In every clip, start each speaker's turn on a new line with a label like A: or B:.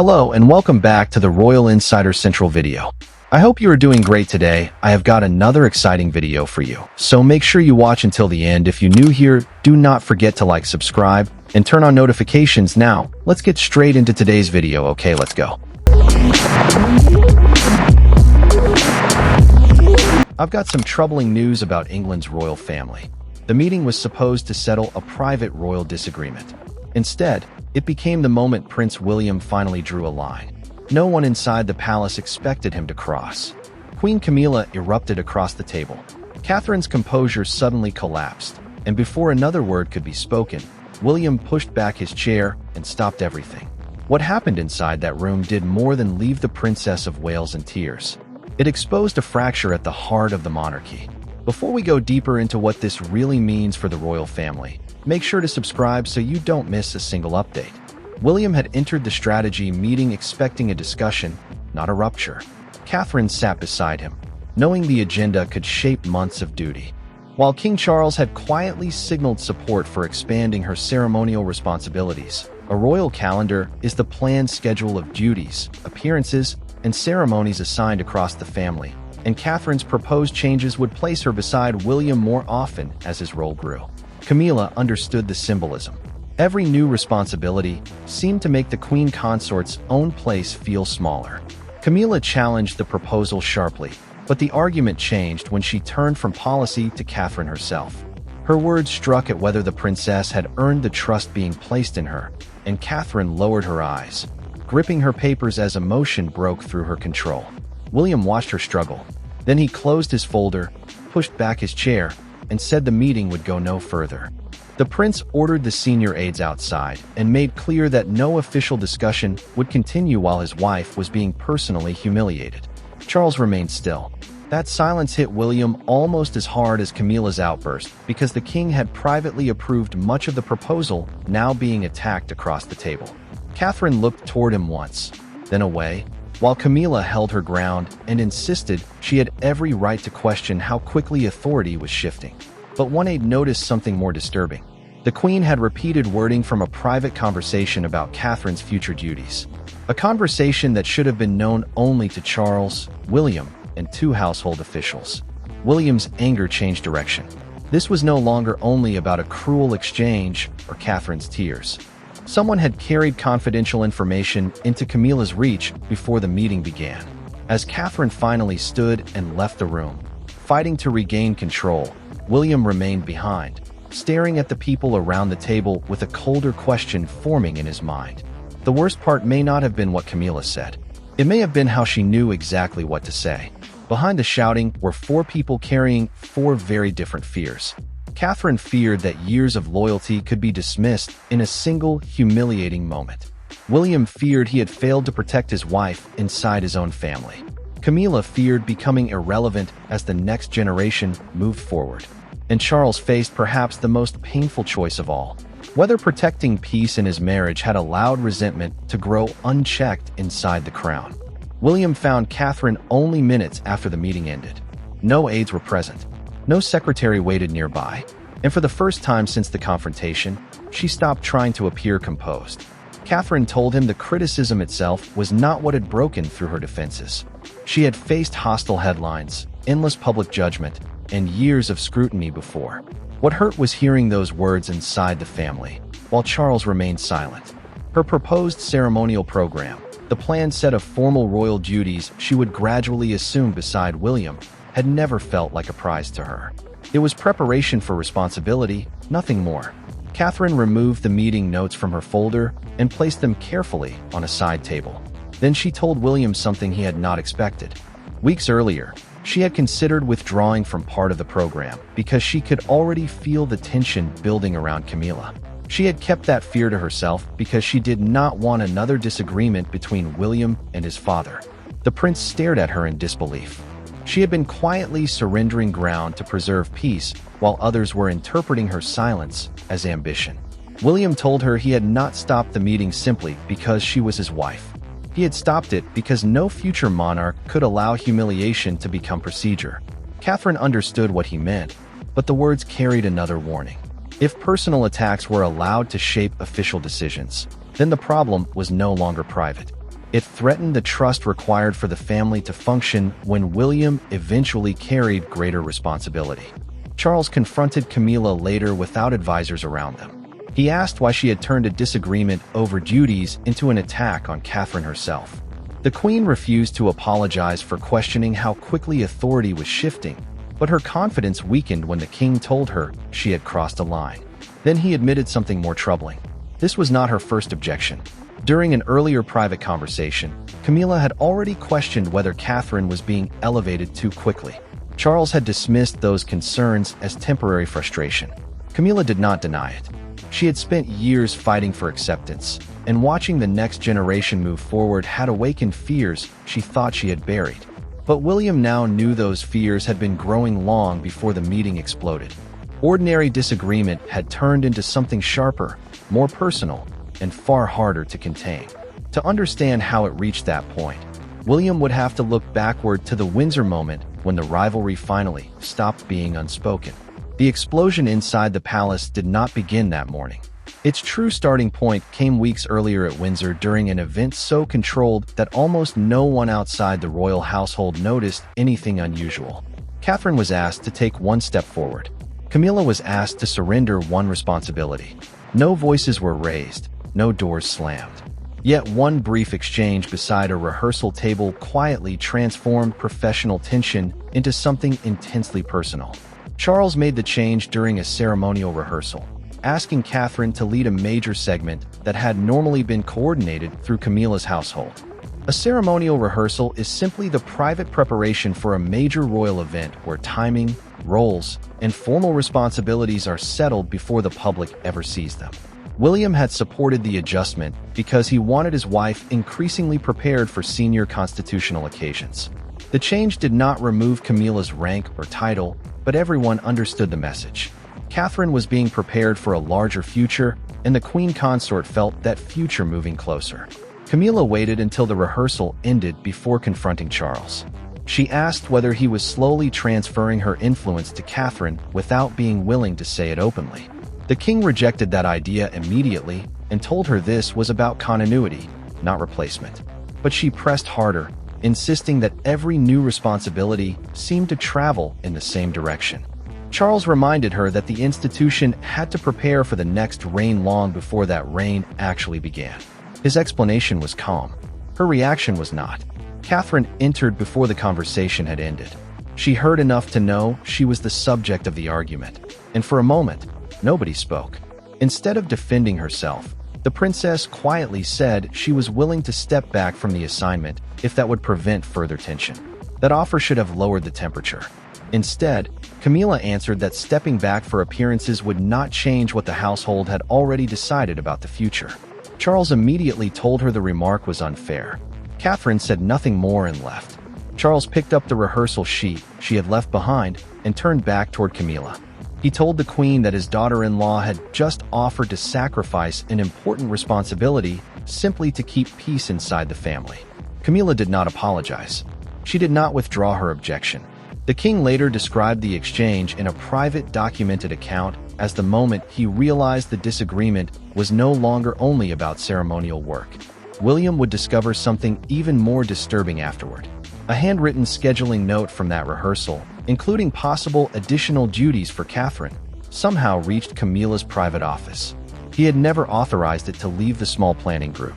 A: Hello and welcome back to the Royal Insider Central video. I hope you are doing great today. I have got another exciting video for you, so make sure you watch until the end. If you're new here, do not forget to like, subscribe, and turn on notifications. Now, let's get straight into today's video. Okay, let's go. I've got some troubling news about England's royal family. The meeting was supposed to settle a private royal disagreement. Instead, it became the moment Prince William finally drew a line. No one inside the palace expected him to cross. Queen Camilla erupted across the table. Catherine's composure suddenly collapsed, and before another word could be spoken, William pushed back his chair and stopped everything. What happened inside that room did more than leave the Princess of Wales in tears. It exposed a fracture at the heart of the monarchy. Before we go deeper into what this really means for the royal family, make sure to subscribe so you don't miss a single update. William had entered the strategy meeting expecting a discussion, not a rupture. Catherine sat beside him, knowing the agenda could shape months of duty. While King Charles had quietly signaled support for expanding her ceremonial responsibilities, a royal calendar is the planned schedule of duties, appearances, and ceremonies assigned across the family, and Catherine's proposed changes would place her beside William more often as his role grew. Camilla understood the symbolism. Every new responsibility seemed to make the queen consort's own place feel smaller. Camilla challenged the proposal sharply, but the argument changed when she turned from policy to Catherine herself. Her words struck at whether the princess had earned the trust being placed in her, and Catherine lowered her eyes, gripping her papers as emotion broke through her control. William watched her struggle. Then he closed his folder, pushed back his chair, and said the meeting would go no further. The prince ordered the senior aides outside and made clear that no official discussion would continue while his wife was being personally humiliated. Charles remained still. That silence hit William almost as hard as Camilla's outburst because the king had privately approved much of the proposal now being attacked across the table. Catherine looked toward him once, then away, while Camilla held her ground and insisted she had every right to question how quickly authority was shifting. But one aide noticed something more disturbing. The queen had repeated wording from a private conversation about Catherine's future duties. A conversation that should have been known only to Charles, William, and two household officials. William's anger changed direction. This was no longer only about a cruel exchange or Catherine's tears. Someone had carried confidential information into Camilla's reach before the meeting began. As Catherine finally stood and left the room, fighting to regain control, William remained behind, staring at the people around the table with a colder question forming in his mind. The worst part may not have been what Camilla said. It may have been how she knew exactly what to say. Behind the shouting were four people carrying four very different fears. Catherine feared that years of loyalty could be dismissed in a single humiliating moment. William feared he had failed to protect his wife inside his own family. Camilla feared becoming irrelevant as the next generation moved forward. And Charles faced perhaps the most painful choice of all: whether protecting peace in his marriage had allowed resentment to grow unchecked inside the crown. William found Catherine only minutes after the meeting ended. No aides were present. No secretary waited nearby. And for the first time since the confrontation, she stopped trying to appear composed. Catherine told him the criticism itself was not what had broken through her defenses. She had faced hostile headlines, endless public judgment, and years of scrutiny before. What hurt was hearing those words inside the family, while Charles remained silent. Her proposed ceremonial program, the planned set of formal royal duties she would gradually assume beside William, had never felt like a prize to her. It was preparation for responsibility, nothing more. Catherine removed the meeting notes from her folder and placed them carefully on a side table. Then she told William something he had not expected. Weeks earlier, she had considered withdrawing from part of the program because she could already feel the tension building around Camilla. She had kept that fear to herself because she did not want another disagreement between William and his father. The prince stared at her in disbelief. She had been quietly surrendering ground to preserve peace, while others were interpreting her silence as ambition. William told her he had not stopped the meeting simply because she was his wife. He had stopped it because no future monarch could allow humiliation to become procedure. Catherine understood what he meant, but the words carried another warning. If personal attacks were allowed to shape official decisions, then the problem was no longer private. It threatened the trust required for the family to function when William eventually carried greater responsibility. Charles confronted Camilla later without advisors around them. He asked why she had turned a disagreement over duties into an attack on Catherine herself. The Queen refused to apologize for questioning how quickly authority was shifting, but her confidence weakened when the King told her she had crossed a line. Then he admitted something more troubling. This was not her first objection. During an earlier private conversation, Camilla had already questioned whether Catherine was being elevated too quickly. Charles had dismissed those concerns as temporary frustration. Camilla did not deny it. She had spent years fighting for acceptance, and watching the next generation move forward had awakened fears she thought she had buried. But William now knew those fears had been growing long before the meeting exploded. Ordinary disagreement had turned into something sharper, more personal, and far harder to contain. To understand how it reached that point, William would have to look backward to the Windsor moment when the rivalry finally stopped being unspoken. The explosion inside the palace did not begin that morning. Its true starting point came weeks earlier at Windsor during an event so controlled that almost no one outside the royal household noticed anything unusual. Catherine was asked to take one step forward. Camilla was asked to surrender one responsibility. No voices were raised, no doors slammed. Yet one brief exchange beside a rehearsal table quietly transformed professional tension into something intensely personal. Charles made the change during a ceremonial rehearsal, asking Catherine to lead a major segment that had normally been coordinated through Camilla's household. A ceremonial rehearsal is simply the private preparation for a major royal event where timing, roles, and formal responsibilities are settled before the public ever sees them. William had supported the adjustment because he wanted his wife increasingly prepared for senior constitutional occasions. The change did not remove Camilla's rank or title, but everyone understood the message. Catherine was being prepared for a larger future, and the Queen Consort felt that future moving closer. Camilla waited until the rehearsal ended before confronting Charles. She asked whether he was slowly transferring her influence to Catherine without being willing to say it openly. The king rejected that idea immediately and told her this was about continuity, not replacement. But she pressed harder, insisting that every new responsibility seemed to travel in the same direction. Charles reminded her that the institution had to prepare for the next reign long before that reign actually began. His explanation was calm. Her reaction was not. Catherine entered before the conversation had ended. She heard enough to know she was the subject of the argument, and for a moment, nobody spoke. Instead of defending herself, the princess quietly said she was willing to step back from the assignment if that would prevent further tension. That offer should have lowered the temperature. Instead, Camilla answered that stepping back for appearances would not change what the household had already decided about the future. Charles immediately told her the remark was unfair. Catherine said nothing more and left. Charles picked up the rehearsal sheet she had left behind and turned back toward Camilla. He told the Queen that his daughter-in-law had just offered to sacrifice an important responsibility simply to keep peace inside the family. Camilla did not apologize. She did not withdraw her objection. The king later described the exchange in a private documented account as the moment he realized the disagreement was no longer only about ceremonial work. William would discover something even more disturbing afterward. A handwritten scheduling note from that rehearsal, including possible additional duties for Catherine, somehow reached Camilla's private office. He had never authorized it to leave the small planning group.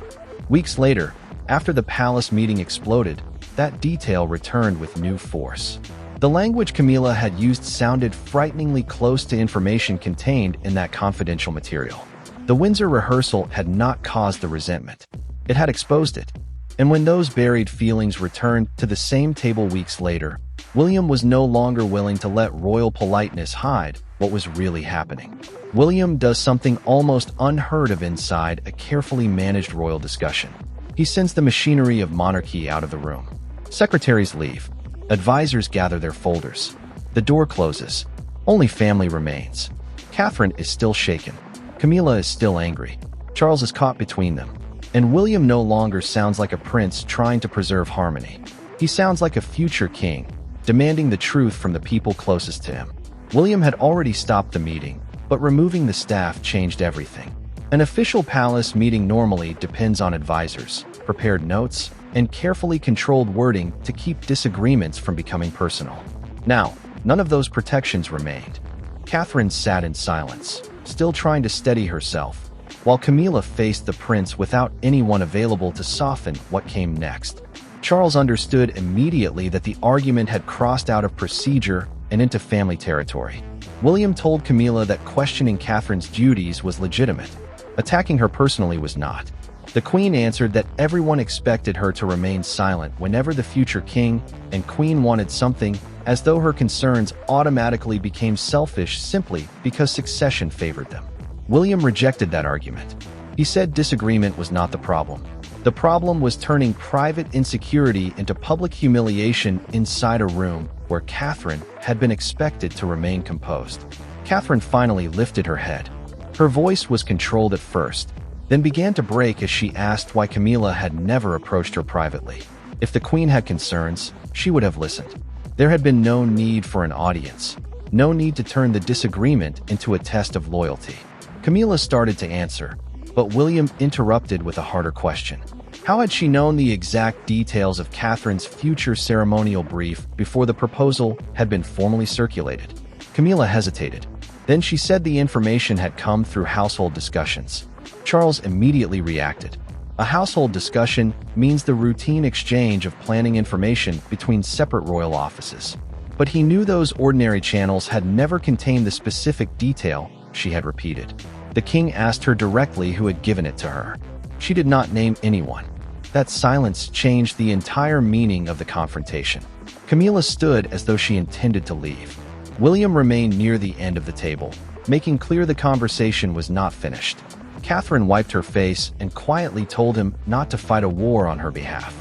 A: Weeks later, after the palace meeting exploded, that detail returned with new force. The language Camilla had used sounded frighteningly close to information contained in that confidential material. The Windsor rehearsal had not caused the resentment. It had exposed it. And when those buried feelings returned to the same table weeks later, William was no longer willing to let royal politeness hide what was really happening. William does something almost unheard of inside a carefully managed royal discussion. He sends the machinery of monarchy out of the room. Secretaries leave. Advisors gather their folders. The door closes. Only family remains. Catherine is still shaken. Camilla is still angry. Charles is caught between them. And William no longer sounds like a prince trying to preserve harmony. He sounds like a future king, demanding the truth from the people closest to him. William had already stopped the meeting, but removing the staff changed everything. An official palace meeting normally depends on advisors, prepared notes, and carefully controlled wording to keep disagreements from becoming personal. Now, none of those protections remained. Catherine sat in silence, still trying to steady herself, while Camilla faced the prince without anyone available to soften what came next. Charles understood immediately that the argument had crossed out of procedure and into family territory. William told Camilla that questioning Catherine's duties was legitimate. Attacking her personally was not. The queen answered that everyone expected her to remain silent whenever the future king and queen wanted something, as though her concerns automatically became selfish simply because succession favored them. William rejected that argument. He said disagreement was not the problem. The problem was turning private insecurity into public humiliation inside a room where Catherine had been expected to remain composed. Catherine finally lifted her head. Her voice was controlled at first, then began to break as she asked why Camilla had never approached her privately. If the queen had concerns, she would have listened. There had been no need for an audience, no need to turn the disagreement into a test of loyalty. Camilla started to answer, but William interrupted with a harder question. How had she known the exact details of Catherine's future ceremonial brief before the proposal had been formally circulated? Camilla hesitated. Then she said the information had come through household discussions. Charles immediately reacted. A household discussion means the routine exchange of planning information between separate royal offices. But he knew those ordinary channels had never contained the specific detail she had repeated. The king asked her directly who had given it to her. She did not name anyone. That silence changed the entire meaning of the confrontation. Camilla stood as though she intended to leave. William remained near the end of the table, making clear the conversation was not finished. Catherine wiped her face and quietly told him not to fight a war on her behalf.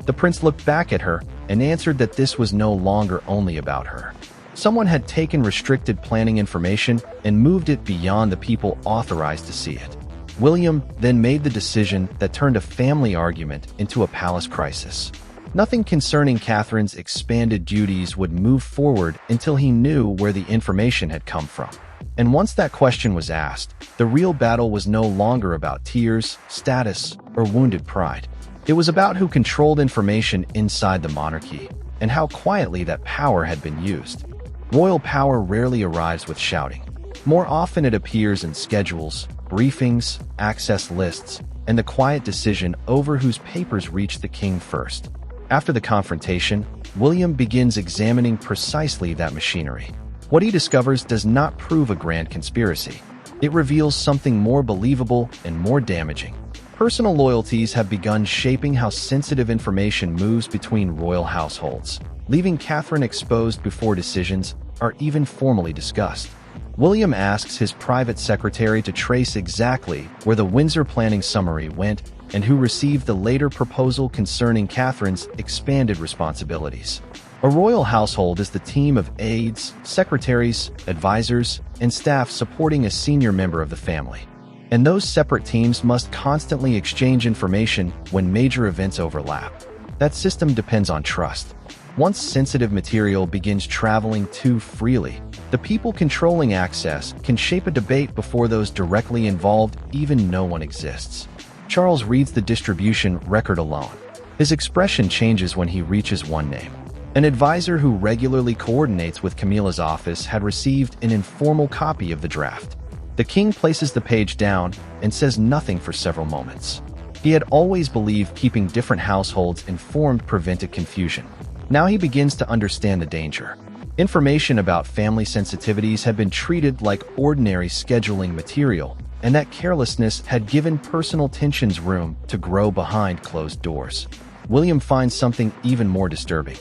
A: The prince looked back at her and answered that this was no longer only about her. Someone had taken restricted planning information and moved it beyond the people authorized to see it. William then made the decision that turned a family argument into a palace crisis. Nothing concerning Catherine's expanded duties would move forward until he knew where the information had come from. And once that question was asked, the real battle was no longer about tears, status, or wounded pride. It was about who controlled information inside the monarchy and how quietly that power had been used. Royal power rarely arrives with shouting. More often it appears in schedules, briefings, access lists, and the quiet decision over whose papers reach the king first. After the confrontation, William begins examining precisely that machinery. What he discovers does not prove a grand conspiracy. It reveals something more believable and more damaging. Personal loyalties have begun shaping how sensitive information moves between royal households, leaving Catherine exposed before decisions are even formally discussed. William asks his private secretary to trace exactly where the Windsor planning summary went and who received the later proposal concerning Catherine's expanded responsibilities. A royal household is the team of aides, secretaries, advisors, and staff supporting a senior member of the family. And those separate teams must constantly exchange information when major events overlap. That system depends on trust. Once sensitive material begins traveling too freely, the people controlling access can shape a debate before those directly involved even know one exists. Charles reads the distribution record alone. His expression changes when he reaches one name. An advisor who regularly coordinates with Camilla's office had received an informal copy of the draft. The king places the page down and says nothing for several moments. He had always believed keeping different households informed prevented confusion. Now he begins to understand the danger. Information about family sensitivities had been treated like ordinary scheduling material, and that carelessness had given personal tensions room to grow behind closed doors. William finds something even more disturbing.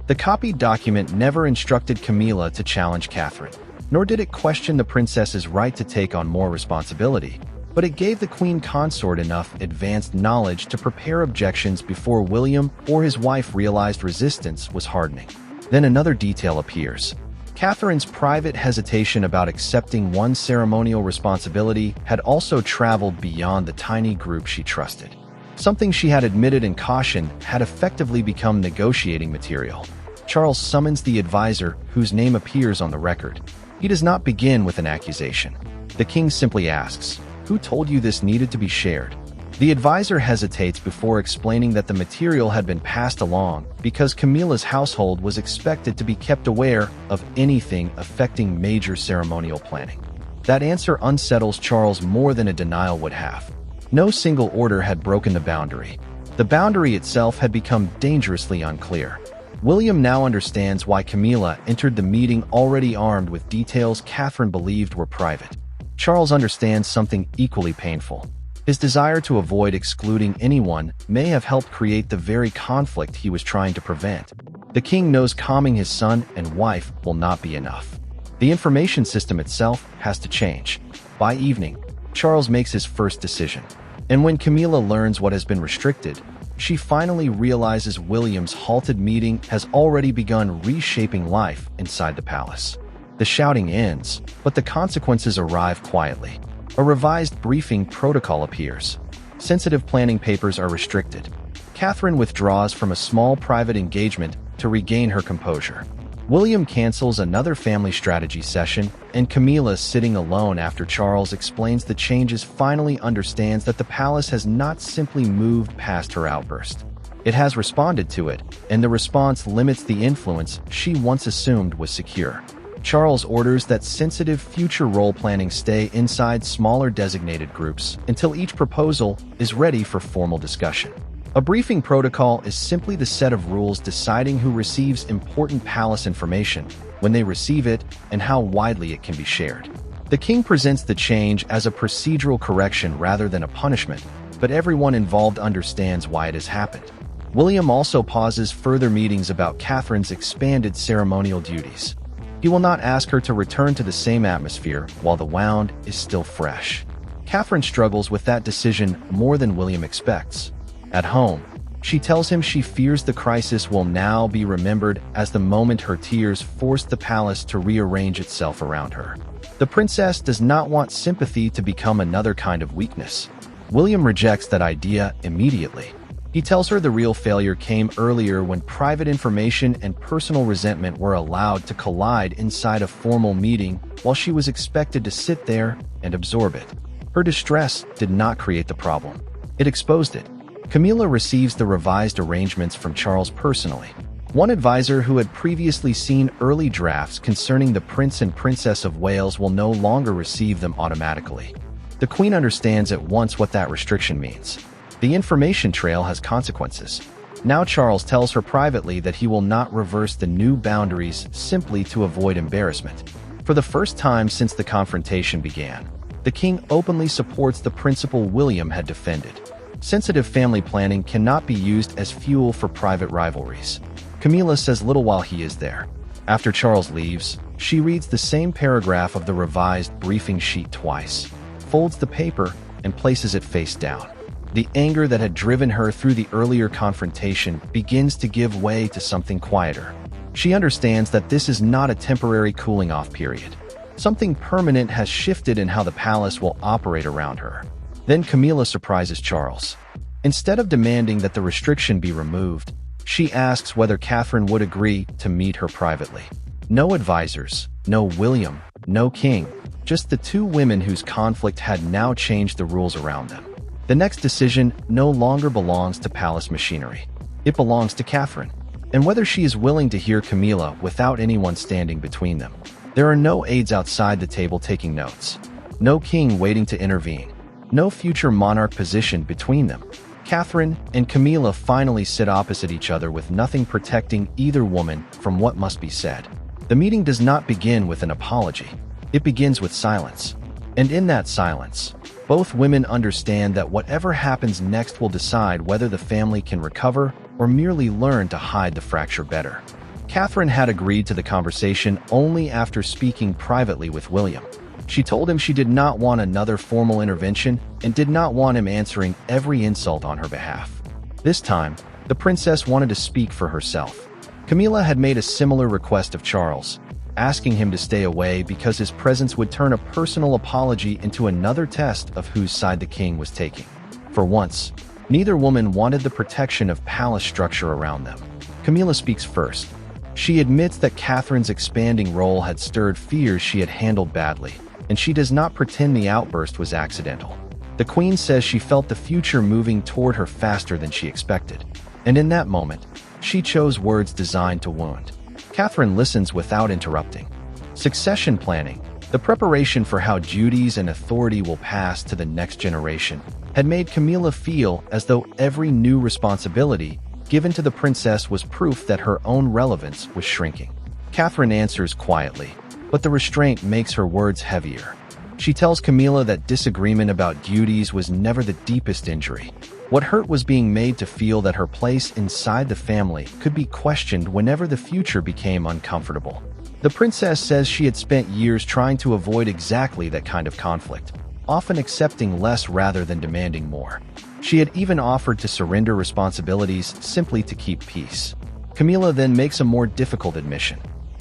A: The copied document never instructed Camilla to challenge Catherine, nor did it question the princess's right to take on more responsibility, but it gave the queen consort enough advanced knowledge to prepare objections before William or his wife realized resistance was hardening. Then another detail appears. Catherine's private hesitation about accepting one ceremonial responsibility had also traveled beyond the tiny group she trusted. Something she had admitted in caution had effectively become negotiating material. Charles summons the advisor whose name appears on the record. He does not begin with an accusation. The king simply asks, "Who told you this needed to be shared?" The advisor hesitates before explaining that the material had been passed along because Camilla's household was expected to be kept aware of anything affecting major ceremonial planning. That answer unsettles Charles more than a denial would have. No single order had broken the boundary. The boundary itself had become dangerously unclear. William now understands why Camilla entered the meeting already armed with details Catherine believed were private. Charles understands something equally painful. His desire to avoid excluding anyone may have helped create the very conflict he was trying to prevent. The king knows calming his son and wife will not be enough. The information system itself has to change. By evening, Charles makes his first decision. And when Camilla learns what has been restricted, she finally realizes William's halted meeting has already begun reshaping life inside the palace. The shouting ends, but the consequences arrive quietly. A revised briefing protocol appears. Sensitive planning papers are restricted. Catherine withdraws from a small private engagement to regain her composure. William cancels another family strategy session, and Camilla, sitting alone after Charles explains the changes, finally understands that the palace has not simply moved past her outburst. It has responded to it, and the response limits the influence she once assumed was secure. Charles orders that sensitive future role planning stay inside smaller designated groups until each proposal is ready for formal discussion. A briefing protocol is simply the set of rules deciding who receives important palace information, when they receive it, and how widely it can be shared. The king presents the change as a procedural correction rather than a punishment, but everyone involved understands why it has happened. William also pauses further meetings about Catherine's expanded ceremonial duties. He will not ask her to return to the same atmosphere while the wound is still fresh. Catherine struggles with that decision more than William expects. At home, she tells him she fears the crisis will now be remembered as the moment her tears forced the palace to rearrange itself around her. The princess does not want sympathy to become another kind of weakness. William rejects that idea immediately. He tells her the real failure came earlier when private information and personal resentment were allowed to collide inside a formal meeting while she was expected to sit there and absorb it. Her distress did not create the problem. It exposed it. Camilla receives the revised arrangements from Charles personally. One advisor who had previously seen early drafts concerning the Prince and Princess of Wales will no longer receive them automatically. The Queen understands at once what that restriction means. The information trail has consequences. Now Charles tells her privately that he will not reverse the new boundaries simply to avoid embarrassment. For the first time since the confrontation began, the king openly supports the principle William had defended. Sensitive family planning cannot be used as fuel for private rivalries. Camilla says little while he is there. After Charles leaves, she reads the same paragraph of the revised briefing sheet twice, folds the paper, and places it face down. The anger that had driven her through the earlier confrontation begins to give way to something quieter. She understands that this is not a temporary cooling-off period. Something permanent has shifted in how the palace will operate around her. Then Camilla surprises Charles. Instead of demanding that the restriction be removed, she asks whether Catherine would agree to meet her privately. No advisors, no William, no king, just the two women whose conflict had now changed the rules around them. The next decision no longer belongs to palace machinery. It belongs to Catherine. And whether she is willing to hear Camilla without anyone standing between them. There are no aides outside the table taking notes. No king waiting to intervene. No future monarch positioned between them. Catherine and Camilla finally sit opposite each other with nothing protecting either woman from what must be said. The meeting does not begin with an apology. It begins with silence. And in that silence, both women understand that whatever happens next will decide whether the family can recover or merely learn to hide the fracture better. Catherine had agreed to the conversation only after speaking privately with William. She told him she did not want another formal intervention and did not want him answering every insult on her behalf. This time, the princess wanted to speak for herself. Camilla had made a similar request of Charles, asking him to stay away because his presence would turn a personal apology into another test of whose side the king was taking. For once, neither woman wanted the protection of palace structure around them. Camilla speaks first. She admits that Catherine's expanding role had stirred fears she had handled badly, and she does not pretend the outburst was accidental. The queen says she felt the future moving toward her faster than she expected. And in that moment, she chose words designed to wound. Catherine listens without interrupting. Succession planning, the preparation for how duties and authority will pass to the next generation, had made Camilla feel as though every new responsibility given to the princess was proof that her own relevance was shrinking. Catherine answers quietly, but the restraint makes her words heavier. She tells Camilla that disagreement about duties was never the deepest injury. What hurt was being made to feel that her place inside the family could be questioned whenever the future became uncomfortable. The princess says she had spent years trying to avoid exactly that kind of conflict, often accepting less rather than demanding more. She had even offered to surrender responsibilities simply to keep peace. Camilla then makes a more difficult admission.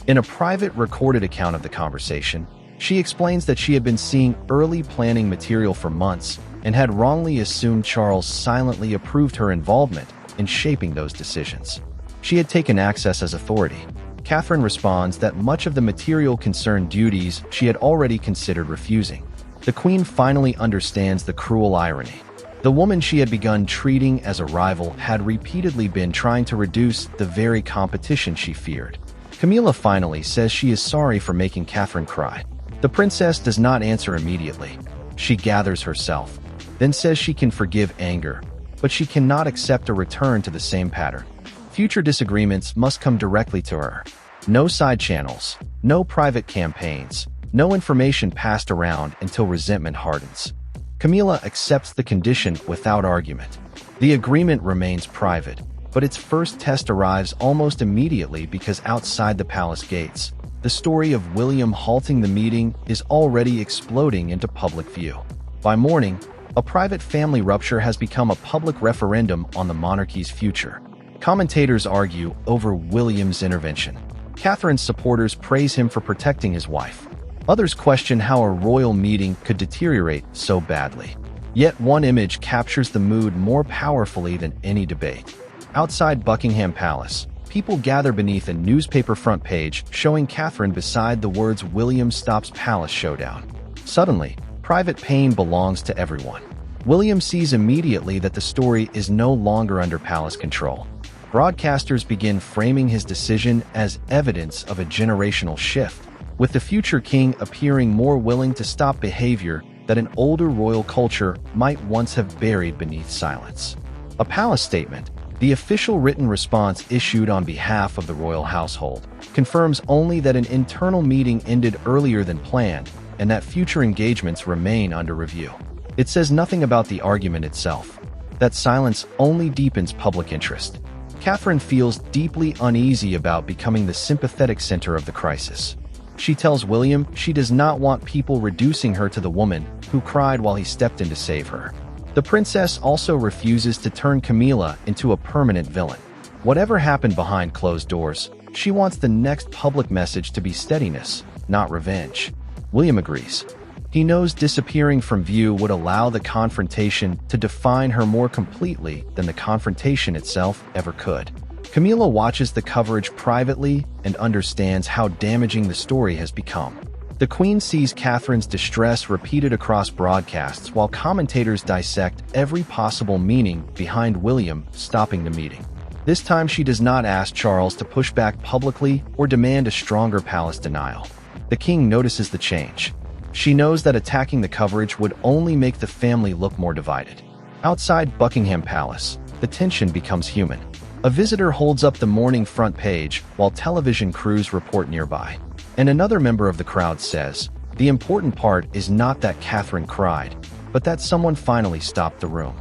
A: In a private recorded account of the conversation, she explains that she had been seeing early planning material for months and had wrongly assumed Charles silently approved her involvement in shaping those decisions. She had taken access as authority. Catherine responds that much of the material concerned duties she had already considered refusing. The queen finally understands the cruel irony. The woman she had begun treating as a rival had repeatedly been trying to reduce the very competition she feared. Camilla finally says she is sorry for making Catherine cry. The princess does not answer immediately. She gathers herself, then says she can forgive anger, but she cannot accept a return to the same pattern. Future disagreements must come directly to her. No side channels, no private campaigns, no information passed around until resentment hardens. Camilla accepts the condition without argument. The agreement remains private, but its first test arrives almost immediately because outside the palace gates, the story of William halting the meeting is already exploding into public view. By morning, a private family rupture has become a public referendum on the monarchy's future. Commentators argue over William's intervention. Catherine's supporters praise him for protecting his wife. Others question how a royal meeting could deteriorate so badly. Yet one image captures the mood more powerfully than any debate. Outside Buckingham Palace, people gather beneath a newspaper front page showing Catherine beside the words "William stops palace showdown." Suddenly, private pain belongs to everyone. William sees immediately that the story is no longer under palace control. Broadcasters begin framing his decision as evidence of a generational shift, with the future king appearing more willing to stop behavior that an older royal culture might once have buried beneath silence. A palace statement, the official written response issued on behalf of the royal household, confirms only that an internal meeting ended earlier than planned and that future engagements remain under review. It says nothing about the argument itself. That silence only deepens public interest. Catherine feels deeply uneasy about becoming the sympathetic center of the crisis. She tells William she does not want people reducing her to the woman who cried while he stepped in to save her. The princess also refuses to turn Camilla into a permanent villain. Whatever happened behind closed doors, she wants the next public message to be steadiness, not revenge. William agrees. He knows disappearing from view would allow the confrontation to define her more completely than the confrontation itself ever could. Camilla watches the coverage privately and understands how damaging the story has become. The Queen sees Catherine's distress repeated across broadcasts while commentators dissect every possible meaning behind William stopping the meeting. This time she does not ask Charles to push back publicly or demand a stronger palace denial. The king notices the change. She knows that attacking the coverage would only make the family look more divided. Outside Buckingham Palace, the tension becomes human. A visitor holds up the morning front page while television crews report nearby. And another member of the crowd says, the important part is not that Catherine cried, but that someone finally stopped the room.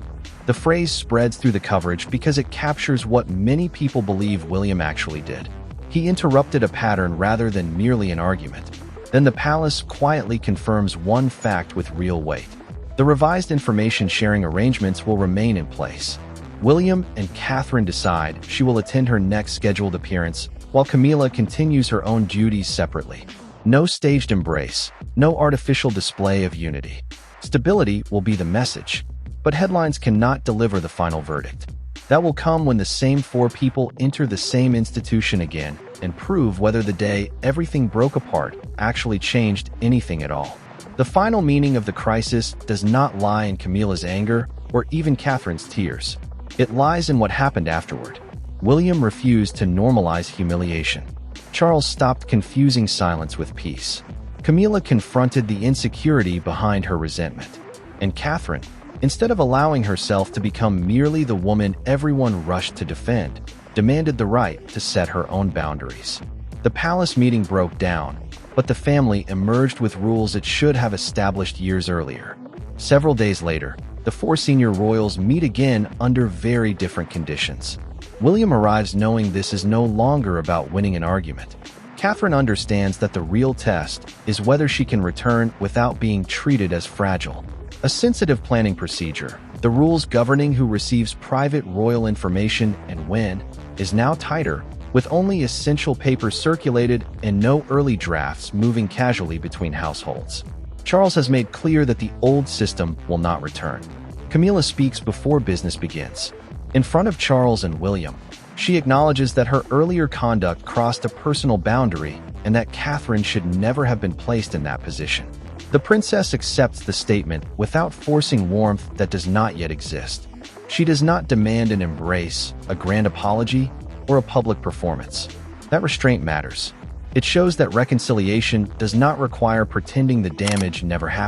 A: The phrase spreads through the coverage because it captures what many people believe William actually did. He interrupted a pattern rather than merely an argument. Then the palace quietly confirms one fact with real weight. The revised information sharing arrangements will remain in place. William and Catherine decide she will attend her next scheduled appearance, while Camilla continues her own duties separately. No staged embrace, no artificial display of unity. Stability will be the message, but headlines cannot deliver the final verdict. That will come when the same four people enter the same institution again and prove whether the day everything broke apart actually changed anything at all. The final meaning of the crisis does not lie in Camilla's anger or even Catherine's tears. It lies in what happened afterward. William refused to normalize humiliation. Charles stopped confusing silence with peace. Camilla confronted the insecurity behind her resentment. And Catherine, instead of allowing herself to become merely the woman everyone rushed to defend, demanded the right to set her own boundaries. The palace meeting broke down, but the family emerged with rules it should have established years earlier. Several days later, the four senior royals meet again under very different conditions. William arrives knowing this is no longer about winning an argument. Catherine understands that the real test is whether she can return without being treated as fragile. A sensitive planning procedure, the rules governing who receives private royal information and when, is now tighter, with only essential papers circulated and no early drafts moving casually between households. Charles has made clear that the old system will not return. Camilla speaks before business begins. In front of Charles and William, she acknowledges that her earlier conduct crossed a personal boundary and that Catherine should never have been placed in that position. The princess accepts the statement without forcing warmth that does not yet exist. She does not demand an embrace, a grand apology, or a public performance. That restraint matters. It shows that reconciliation does not require pretending the damage never happened.